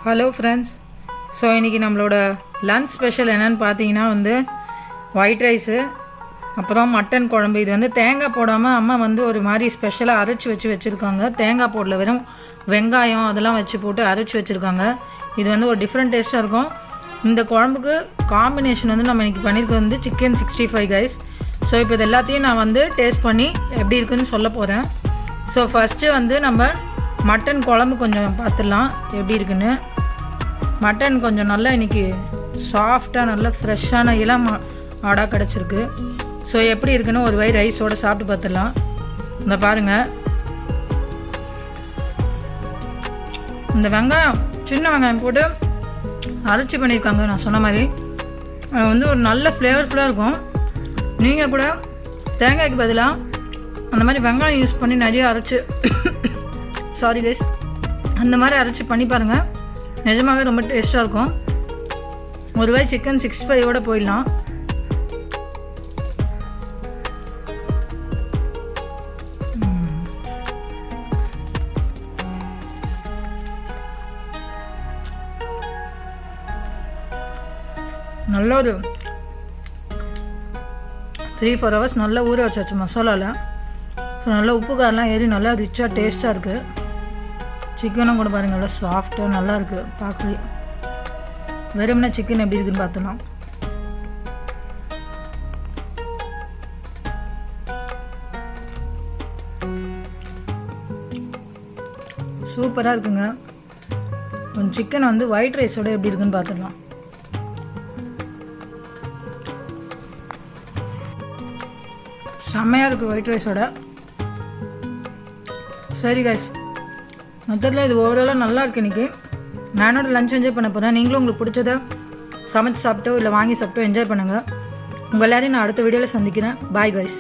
Hello friends. So இன்றைக்கி நம்மளோட lunch special என்னென்னு பார்த்தீங்கன்னா ஒயிட் ரைஸு, அப்புறம் மட்டன் குழம்பு. இது தேங்காய் போடாமல் அம்மா ஒரு மாதிரி ஸ்பெஷலாக அரைச்சி வச்சுருக்காங்க. தேங்காய் போடல, வெறும் வெங்காயம் அதெல்லாம் வச்சு போட்டு அரைச்சி வச்சுருக்காங்க. இது ஒரு டிஃப்ரெண்ட் டேஸ்ட்டாக இருக்கும். இந்த குழம்புக்கு காம்பினேஷன் நம்ம இன்றைக்கி பண்ணியிருக்க சிக்கன் 65 கைஸ். ஸோ இப்போ இது எல்லாத்தையும் நான் டேஸ்ட் பண்ணி எப்படி இருக்குன்னு சொல்ல போகிறேன். ஸோ ஃபஸ்ட்டு நம்ம மட்டன் குழம்பு கொஞ்சம் பார்த்துடலாம் எப்படி இருக்குன்னு. மட்டன் கொஞ்சம் நல்லா இன்றைக்கி சாஃப்டாக நல்லா ஃப்ரெஷ்ஷான இளம் ஆடாக கிடச்சிருக்கு. ஸோ எப்படி இருக்குன்னு ஒரு வயிறு ரைஸோடு சாப்பிட்டு பார்த்துடலாம். இந்த பாருங்கள், இந்த வெங்காயம் சின்ன வெங்காயம் போட்டு அரைச்சி பண்ணியிருக்காங்க. நான் சொன்ன மாதிரி ஒரு நல்ல ஃப்ளேவர்ஃபுல்லாக இருக்கும். நீங்கள் கூட தேங்காய்க்கு பதிலாக அந்த மாதிரி வெங்காயம் யூஸ் பண்ணி நிறைய அரைச்சி சாரி கைஸ், அந்த மாதிரி அரைச்சி பண்ணி பாருங்கள். நிஜமாகவே ரொம்ப டேஸ்ட்டாக இருக்கும். ஒரு வாய் சிக்கன் 65 போயிடலாம். நல்ல ஒரு 3-4 ஹவர்ஸ் நல்லா ஊற வச்சாச்சு மசாலாவில். ஸோ நல்லா உப்பு காரெலாம் ஏறி நல்லா ரிச்சாக டேஸ்ட்டாக இருக்குது. சிக்கனும் கூட பாருங்கள் நல்லா சாஃப்டாக நல்லா இருக்குது பார்க்கவே. வெறும்னா சிக்கன் எப்படி இருக்குன்னு பார்த்தலாம். சூப்பராக இருக்குங்க. கொஞ்சம் சிக்கன் ஒயிட் ரைஸோட எப்படி இருக்குன்னு பார்த்துடலாம். செம்மையாக இருக்குது ஒயிட் ரைஸோட. சரி கைஸ், மொத்தத்தில் இது ஓவராலாக நல்லா இருக்கு. இன்றைக்கி நானோட லஞ்ச் என்ஜாய் பண்ண போகிறேன். நீங்களும் உங்களுக்கு பிடிச்சதை சமைச்சு சாப்பிட்டோ இல்லை வாங்கி சாப்பிட்டோ என்ஜாய் பண்ணுங்கள். உங்கள் எல்லாரையும் நான் அடுத்த வீடியோவில் சந்திக்கிறேன். Bye guys.